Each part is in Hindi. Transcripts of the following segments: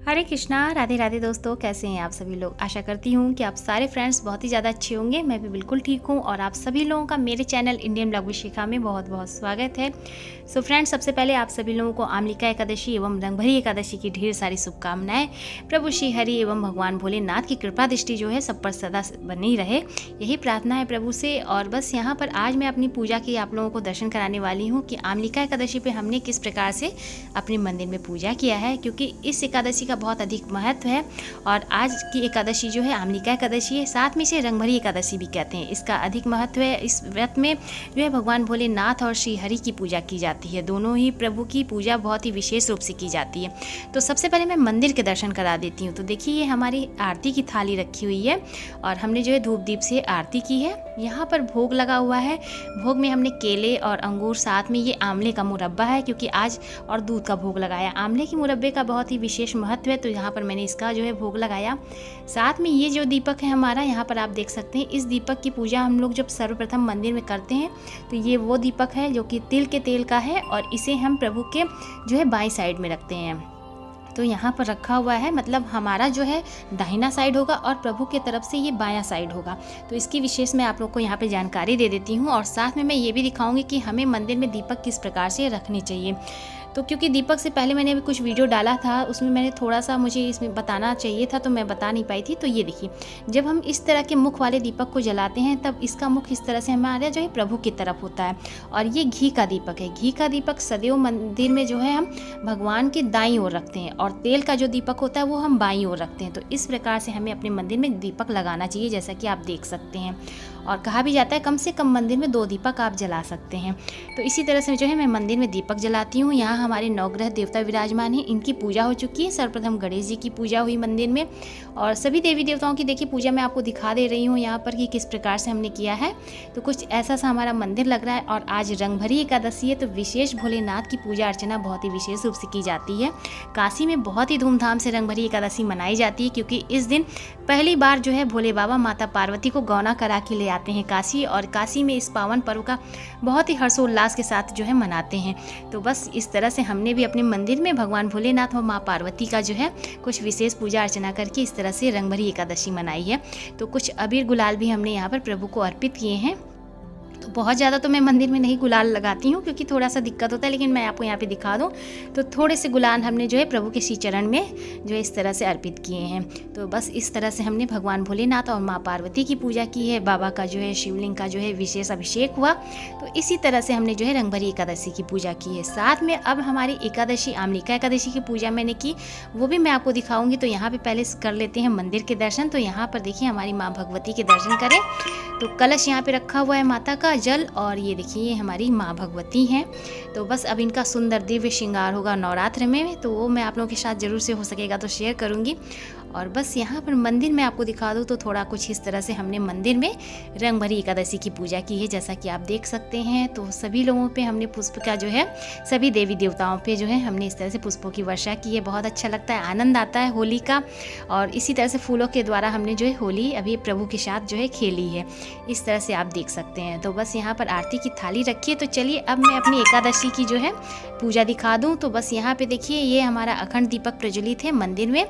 हरे कृष्णा, राधे राधे दोस्तों, कैसे हैं आप सभी लोग। आशा करती हूँ कि आप सारे फ्रेंड्स बहुत ही ज़्यादा अच्छे होंगे। मैं भी बिल्कुल ठीक हूँ और आप सभी लोगों का मेरे चैनल इंडियन ब्लॉग विद शिखा में बहुत बहुत स्वागत है। सो फ्रेंड्स, सबसे पहले आप सभी लोगों को आमलिका एकादशी एवं रंगभरी एकादशी की ढेर सारी शुभकामनाएं। प्रभु श्री हरि एवं भगवान भोलेनाथ की कृपा दृष्टि जो है सब पर सदा बनी रहे, यही प्रार्थना है प्रभु से। और बस यहाँ पर आज मैं अपनी पूजा की आप लोगों को दर्शन कराने वाली हूँ कि आमलिका एकादशी पे हमने किस प्रकार से अपने मंदिर में पूजा किया है, क्योंकि इस एकादशी का बहुत अधिक महत्व है। और आज की एकादशी जो है आमलिका एकादशी है, साथ में इसे रंगभरी एकादशी भी कहते हैं। इसका अधिक महत्व है। इस व्रत में जो है भगवान भोलेनाथ और श्री हरि की पूजा की जाती है। दोनों ही प्रभु की पूजा बहुत ही विशेष रूप से की जाती है। तो सबसे पहले मैं मंदिर के दर्शन करा देती हूँ। तो देखिए, ये हमारी आरती की थाली रखी हुई है और हमने जो है धूप दीप से आरती की है। यहाँ पर भोग लगा हुआ है। भोग में हमने केले और अंगूर, साथ में ये आंवले का मुरब्बा है, क्योंकि आज और दूध का भोग लगाया। आंवले के मुरब्बे का बहुत ही विशेष महत्व है, तो यहाँ पर मैंने इसका जो है भोग लगाया। साथ में ये जो दीपक है हमारा, यहाँ पर आप देख सकते हैं, इस दीपक की पूजा हम लोग जब सर्वप्रथम मंदिर में करते हैं तो ये वो दीपक है जो कि तिल के तेल का है और इसे हम प्रभु के जो है बाईं साइड में रखते हैं। तो यहाँ पर रखा हुआ है, मतलब हमारा जो है दाहिना साइड होगा और प्रभु के तरफ से ये बायां साइड होगा। तो इसकी विशेष मैं आप लोग को यहाँ पे जानकारी दे देती हूँ और साथ में मैं ये भी दिखाऊंगी कि हमें मंदिर में दीपक किस प्रकार से रखने चाहिए। तो क्योंकि दीपक से पहले मैंने अभी कुछ वीडियो डाला था, उसमें मैंने थोड़ा सा मुझे इसमें बताना चाहिए था तो मैं बता नहीं पाई थी। तो ये देखिए, जब हम इस तरह के मुख वाले दीपक को जलाते हैं तब इसका मुख इस तरह से हमारा जो है प्रभु की तरफ होता है। और ये घी का दीपक है। घी का दीपक सदैव मंदिर में जो है हम भगवान के दाईं ओर रखते हैं और तेल का जो दीपक होता है वो हम बाईं ओर रखते हैं। तो इस प्रकार से हमें अपने मंदिर में दीपक लगाना चाहिए, जैसा कि आप देख सकते हैं। और कहा भी जाता है कम से कम मंदिर में 2 दीपक आप जला सकते हैं। तो इसी तरह से जो है मैं मंदिर में दीपक जलाती हूँ। यहाँ हमारे नवग्रह देवता विराजमान हैं, इनकी पूजा हो चुकी है। सर्वप्रथम गणेश जी की पूजा हुई मंदिर में और सभी देवी देवताओं की देखिए पूजा मैं आपको दिखा दे रही हूँ यहाँ पर कि किस प्रकार से हमने किया है। तो कुछ ऐसा सा हमारा मंदिर लग रहा है। और आज रंगभरी एकादशी है, तो विशेष भोलेनाथ की पूजा अर्चना बहुत ही विशेष रूप से की जाती है। काशी में बहुत ही धूमधाम से रंगभरी एकादशी मनाई जाती है, क्योंकि इस दिन पहली बार जो है भोले बाबा माता पार्वती को गौना करा के ले आते हैं काशी। और काशी में इस पावन पर्व का बहुत ही हर्षोल्लास के साथ जो है मनाते हैं। तो बस इस तरह से हमने भी अपने मंदिर में भगवान भोलेनाथ और माँ पार्वती का जो है कुछ विशेष पूजा अर्चना करके इस तरह से रंगभरी एकादशी मनाई है। तो कुछ अबीर गुलाल भी हमने यहाँ पर प्रभु को अर्पित किए हैं। तो बहुत ज़्यादा तो मैं मंदिर में नहीं गुलाल लगाती हूँ, क्योंकि थोड़ा सा दिक्कत होता है, लेकिन मैं आपको यहाँ पे दिखा दूँ तो थोड़े से गुलाल हमने जो है प्रभु के श्री चरण में जो है इस तरह से अर्पित किए हैं। तो बस इस तरह से हमने भगवान भोलेनाथ और माँ पार्वती की पूजा की है। बाबा का जो है शिवलिंग का जो है विशेष अभिषेक हुआ। तो इसी तरह से हमने जो है रंगभरी एकादशी की पूजा की है। साथ में अब हमारी एकादशी आमलिका एकादशी की पूजा मैंने की, वो भी मैं आपको दिखाऊंगी। तो यहाँ पे पहले कर लेते हैं मंदिर के दर्शन। तो यहाँ पर देखिए हमारी माँ भगवती के दर्शन करें। तो कलश यहाँ पे रखा हुआ है माता का जल, और ये देखिए ये हमारी माँ भगवती हैं। तो बस अब इनका सुंदर दिव्य श्रृंगार होगा नवरात्र में, तो वो मैं आप लोगों के साथ जरूर से हो सकेगा तो शेयर करूँगी। और बस यहाँ पर मंदिर में आपको दिखा दूँ तो थोड़ा कुछ इस तरह से हमने मंदिर में रंगभरी एकादशी की पूजा की है, जैसा कि आप देख सकते हैं। तो सभी लोगों पे हमने पुष्प का जो है, सभी देवी देवताओं पे जो है हमने इस तरह से पुष्पों की वर्षा की है। बहुत अच्छा लगता है, आनंद आता है होली का। और इसी तरह से फूलों के द्वारा हमने जो है होली अभी प्रभु के साथ जो है खेली है, इस तरह से आप देख सकते हैं। तो बस यहाँ पर आरती की थाली रखी है। तो चलिए अब मैं अपनी एकादशी की जो है पूजा दिखा दूँ। तो बस यहाँ पे देखिए ये हमारा अखंड दीपक प्रज्वलित है मंदिर में।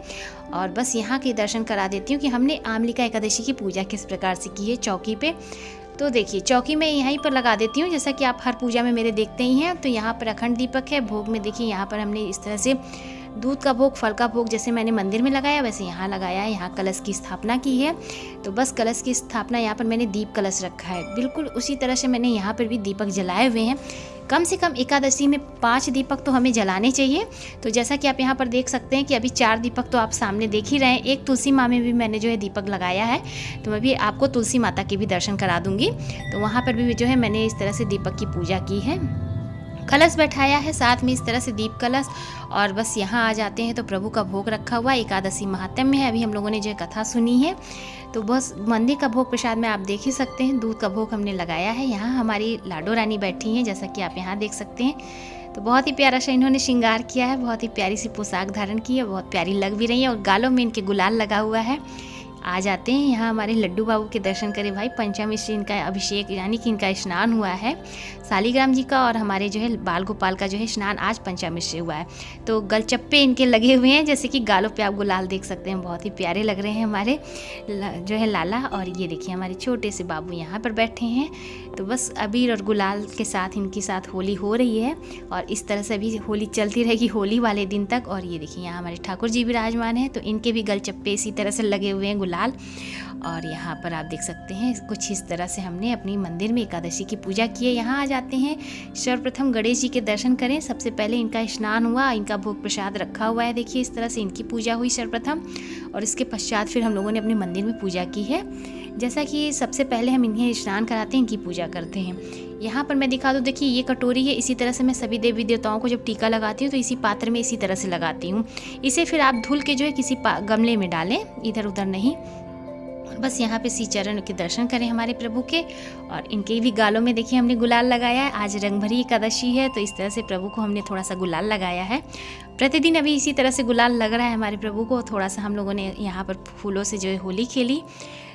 और बस यहाँ के दर्शन करा देती हूँ कि हमने आमलिका एकादशी की पूजा किस प्रकार से की है चौकी पे। तो देखिए चौकी में यहीं पर लगा देती हूँ, जैसा कि आप हर पूजा में मेरे देखते ही हैं। तो यहाँ पर अखंड दीपक है। भोग में देखिए यहाँ पर हमने इस तरह से दूध का भोग, फल का भोग जैसे मैंने मंदिर में लगाया वैसे यहाँ लगाया है। यहाँ कलश की स्थापना की है। तो बस कलश की स्थापना, यहाँ पर मैंने दीप कलश रखा है। बिल्कुल उसी तरह से मैंने यहाँ पर भी दीपक जलाए हुए हैं। कम से कम एकादशी में 5 दीपक तो हमें जलाने चाहिए। तो जैसा कि आप यहाँ पर देख सकते हैं कि अभी 4 दीपक तो आप सामने देख ही रहे हैं। एक तुलसी माँ में भी मैंने जो है दीपक लगाया है। तो मैं भी आपको तुलसी माता के भी दर्शन करा दूंगी। तो वहाँ पर भी जो है मैंने इस तरह से दीपक की पूजा की है। कलश बैठाया है साथ में इस तरह से दीप कलश। और बस यहाँ आ जाते हैं तो प्रभु का भोग रखा हुआ, एकादशी महात्म्य है। अभी हम लोगों ने जो कथा सुनी है। तो बस मंदिर का भोग प्रसाद में आप देख ही सकते हैं, दूध का भोग हमने लगाया है। यहाँ हमारी लाडो रानी बैठी हैं, जैसा कि आप यहाँ देख सकते हैं। तो बहुत ही प्यारा सा इन्होंने श्रृंगार किया है, बहुत ही प्यारी सी पोशाक धारण की है, बहुत प्यारी लग भी रही है। और गालों में इनके गुलाल लगा हुआ है। आ जाते हैं यहाँ हमारे लड्डू बाबू के दर्शन करें भाई। पंचामिश्र इनका अभिषेक यानी कि इनका स्नान हुआ है, शालिग्राम जी का और हमारे जो है बाल गोपाल का जो है स्नान आज पंचामिश्र हुआ है। तो गलचप्पे इनके लगे हुए हैं, जैसे कि गालों पे आप गुलाल देख सकते हैं, बहुत ही प्यारे लग रहे हैं हमारे जो है लाला। और ये देखिए हमारे छोटे से बाबू यहाँ पर बैठे हैं। तो बस अबीर और गुलाल के साथ इनके साथ होली हो रही है और इस तरह से अभी होली चलती रहेगी होली वाले दिन तक। और ये देखिए यहाँ हमारे ठाकुर जी विराजमान हैं, तो इनके भी गलचप्पे इसी तरह से लगे हुए हैं गुलाल। और यहाँ पर आप देख सकते हैं कुछ इस तरह से हमने अपनी मंदिर में एकादशी की पूजा की है। यहाँ आ जाते हैं, सर्वप्रथम गणेश जी के दर्शन करें। सबसे पहले इनका स्नान हुआ, इनका भोग प्रसाद रखा हुआ है, देखिए इस तरह से इनकी पूजा हुई सर्वप्रथम। और इसके पश्चात फिर हम लोगों ने अपने मंदिर में पूजा की है। जैसा कि सबसे पहले हम इन्हें स्नान कराते हैं, इनकी पूजा करते हैं। यहाँ पर मैं दिखा दूँ, देखिए ये कटोरी है, इसी तरह से मैं सभी देवी देवताओं को जब टीका लगाती हूँ तो इसी पात्र में इसी तरह से लगाती हूँ। इसे फिर आप धुल के जो है किसी गमले में डालें, इधर उधर नहीं। बस यहाँ पे श्री चरण के दर्शन करें हमारे प्रभु के। और इनके भी गालों में देखिए हमने गुलाल लगाया है। आज रंगभरी एकादशी है, तो इस तरह से प्रभु को हमने थोड़ा सा गुलाल लगाया है। प्रतिदिन अभी इसी तरह से गुलाल लग रहा है हमारे प्रभु को। थोड़ा सा हम लोगों ने यहाँ पर फूलों से जो है होली खेली।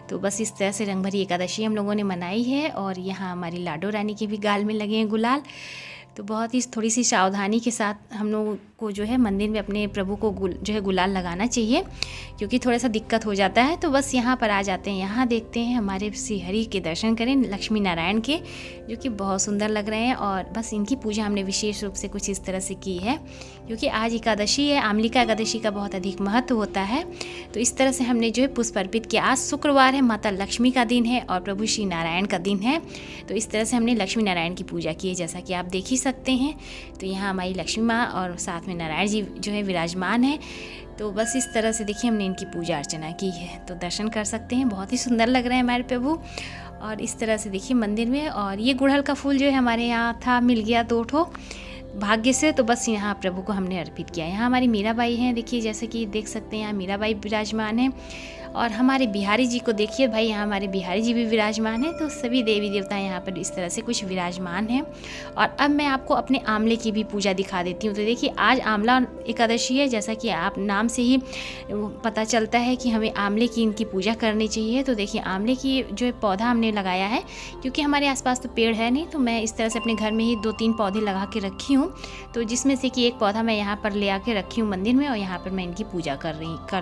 तो बस इस तरह से रंगभरी एकादशी हम लोगों ने मनाई है। और यहाँ हमारी लाडो रानी के भी गाल में लगे हैं गुलाल। तो बहुत ही थोड़ी सी सावधानी के साथ हम लोगों को जो है मंदिर में अपने प्रभु को जो है गुलाल लगाना चाहिए, क्योंकि थोड़ा सा दिक्कत हो जाता है। तो बस यहाँ पर आ जाते हैं, यहाँ देखते हैं हमारे श्री हरि के दर्शन करें, लक्ष्मी नारायण के, जो कि बहुत सुंदर लग रहे हैं। और बस इनकी पूजा हमने विशेष रूप से कुछ इस तरह से की है, क्योंकि आज एकादशी है। आमलिका एकादशी का बहुत अधिक महत्व होता है। तो इस तरह से हमने जो है पुष्प अर्पित किया। आज शुक्रवार है, माता लक्ष्मी का दिन है और प्रभु श्री नारायण का दिन है। तो इस तरह से हमने लक्ष्मी नारायण की पूजा की है, जैसा कि आप देख ही सकते हैं। तो यहाँ हमारी लक्ष्मी माँ और साथ में नारायण जी जो है विराजमान है। तो बस इस तरह से देखिए हमने इनकी पूजा अर्चना की है। तो दर्शन कर सकते हैं, बहुत ही सुंदर लग रहे हैं हमारे प्रभु। और इस तरह से देखिए मंदिर में। और ये गुड़हल का फूल जो है हमारे यहाँ था, मिल गया 2 ठो भाग्य से। तो बस यहाँ प्रभु को हमने अर्पित किया। यहाँ हमारी मीराबाई हैं, देखिए जैसे कि देख सकते हैं यहाँ मीराबाई विराजमान है। और हमारे बिहारी जी को देखिए भाई, यहाँ हमारे बिहारी जी भी विराजमान हैं। तो सभी देवी देवता यहाँ पर इस तरह से कुछ विराजमान हैं। और अब मैं आपको अपने आंवले की भी पूजा दिखा देती हूँ। तो देखिए आज आंवला एकादशी है, जैसा कि आप नाम से ही पता चलता है कि हमें आंवले की इनकी पूजा करनी चाहिए। तो देखिए आंवले की जो है पौधा हमने लगाया है, क्योंकि हमारे आसपास तो पेड़ है नहीं, तो मैं इस तरह से अपने घर में ही 2-3 पौधे लगा के रखी हूँ। तो जिसमें से कि एक पौधा मैं यहाँ पर ले आके रखी हूँ मंदिर में, और यहाँ पर मैं इनकी पूजा कर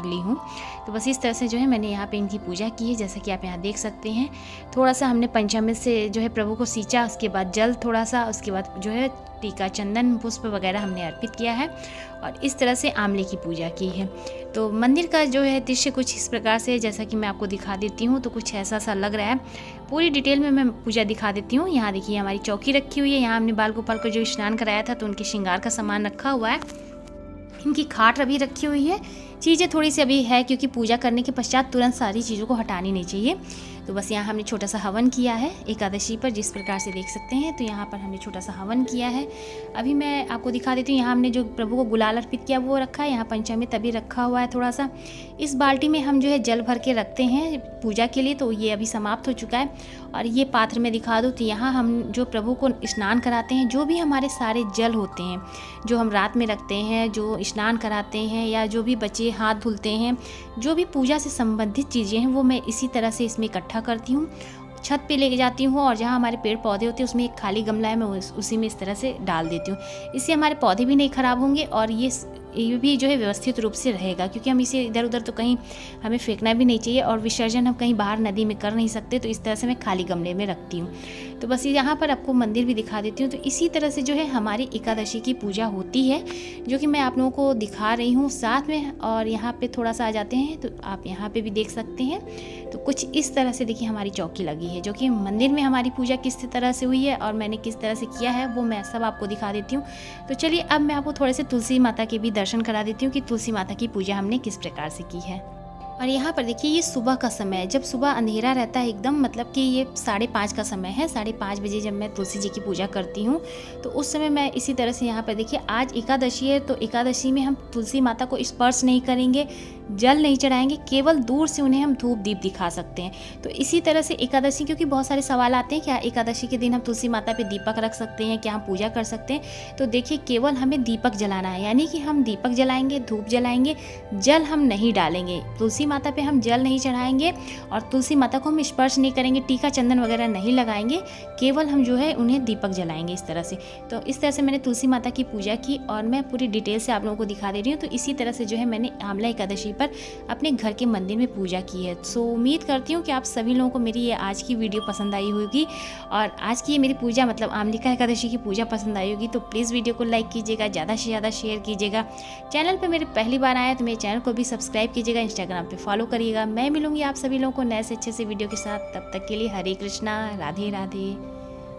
ली हूँ। तो बस इस तरह से जो है मैंने यहाँ पे इनकी पूजा की है, जैसा कि आप यहाँ देख सकते हैं। थोड़ा सा हमने पंचामृत से जो है प्रभु को सींचा, उसके बाद जल थोड़ा सा, उसके बाद जो है टीका, चंदन, पुष्प वगैरह हमने अर्पित किया है। और इस तरह से आंवले की पूजा की है। तो मंदिर का जो है दृश्य कुछ इस प्रकार से, जैसा कि मैं आपको दिखा देती हूँ। तो कुछ ऐसा सा लग रहा है, पूरी डिटेल में मैं पूजा दिखा देती हूँ। यहाँ देखिए हमारी चौकी रखी हुई है, यहाँ हमने बाल गोपाल को जो स्नान कराया था तो उनके श्रृंगार का सामान रखा हुआ है। इनकी खाट अभी रखी हुई है। चीज़ें थोड़ी सी अभी है, क्योंकि पूजा करने के पश्चात तुरंत सारी चीज़ों को हटानी नहीं चाहिए। तो बस यहाँ हमने छोटा सा हवन किया है एकादशी पर, जिस प्रकार से देख सकते हैं। तो यहाँ पर हमने छोटा सा हवन किया है। अभी मैं आपको दिखा देती हूँ, यहाँ हमने जो प्रभु को गुलाल अर्पित किया वो रखा है। यहाँ पंचामृत अभी रखा हुआ है थोड़ा सा। इस बाल्टी में हम जो है जल भर के रखते हैं पूजा के लिए। तो ये अभी समाप्त हो चुका है। और ये पात्र में दिखा दूँ, तो यहाँ हम जो प्रभु को स्नान कराते हैं, जो भी हमारे सारे जल होते हैं जो हम रात में रखते हैं, जो स्नान कराते हैं, या जो भी बच्चे हाथ धुलते हैं, जो भी पूजा से संबंधित चीज़ें हैं, वो मैं इसी तरह से इसमें इकट्ठा करती हूँ, छत पे लेके जाती हूँ। और जहाँ हमारे पेड़ पौधे होते हैं उसमें एक खाली गमला है, मैं उसी में इस तरह से डाल देती हूँ। इससे हमारे पौधे भी नहीं खराब होंगे और ये भी जो है व्यवस्थित रूप से रहेगा, क्योंकि हम इसे इधर उधर तो कहीं हमें फेंकना भी नहीं चाहिए, और विसर्जन हम कहीं बाहर नदी में कर नहीं सकते। तो इस तरह से मैं खाली गमले में रखती हूँ। तो बस यहाँ पर आपको मंदिर भी दिखा देती हूँ। तो इसी तरह से जो है हमारी एकादशी की पूजा होती है, जो कि मैं आप लोगों को दिखा रही हूँ साथ में। और यहाँ पे थोड़ा सा आ जाते हैं, तो आप यहाँ पे भी देख सकते हैं। तो कुछ इस तरह से देखिए हमारी चौकी लगी है, जो कि मंदिर में हमारी पूजा किस तरह से हुई है और मैंने किस तरह से किया है, वो मैं सब आपको दिखा देती हूँ। तो चलिए अब मैं आपको थोड़े से तुलसी माता के भी दर्शन करा देती हूँ कि तुलसी माता की पूजा हमने किस प्रकार से की है। और यहाँ पर देखिए ये सुबह का समय है, जब सुबह अंधेरा रहता है एकदम, मतलब कि ये 5:30 का समय है। 5:30 बजे जब मैं तुलसी जी की पूजा करती हूँ, तो उस समय मैं इसी तरह से यहाँ पर देखिए आज एकादशी है, तो एकादशी में हम तुलसी माता को स्पर्श नहीं करेंगे, जल नहीं चढ़ाएंगे, केवल दूर से उन्हें हम धूप दीप दिखा सकते हैं। तो इसी तरह से एकादशी, क्योंकि बहुत सारे सवाल आते हैं क्या एकादशी के दिन हम तुलसी माता पे दीपक रख सकते हैं, क्या हम पूजा कर सकते हैं। तो देखिए केवल हमें दीपक जलाना है, यानी कि हम दीपक जलाएंगे, धूप जलाएंगे, जल हम नहीं डालेंगे। तुलसी तुलसी माता पे हम जल नहीं चढ़ाएंगे और तुलसी माता को हम स्पर्श नहीं करेंगे, टीका चंदन वगैरह नहीं लगाएंगे, केवल हम जो है उन्हें दीपक जलाएंगे इस तरह से। तो इस तरह से मैंने तुलसी माता की पूजा की और मैं पूरी डिटेल से आप लोगों को दिखा दे रही हूँ। तो इसी तरह से जो है मैंने आंवला एकादशी पर अपने घर के मंदिर में पूजा की है। सो उम्मीद करती हूँ कि आप सभी लोगों को मेरी ये आज की वीडियो पसंद आई होगी और आज की ये मेरी पूजा मतलब आंवलिका एकादशी की पूजा पसंद आई होगी। तो प्लीज़ वीडियो को लाइक कीजिएगा, ज़्यादा से ज़्यादा शेयर कीजिएगा। चैनल पे मेरे पहली बार आया तो मेरे चैनल को भी सब्सक्राइब कीजिएगा, इंस्टाग्राम पे फॉलो करिएगा। मैं मिलूंगी आप सभी लोगों को नए से अच्छे से वीडियो के साथ। तब तक के लिए हरे कृष्णा, राधे राधे।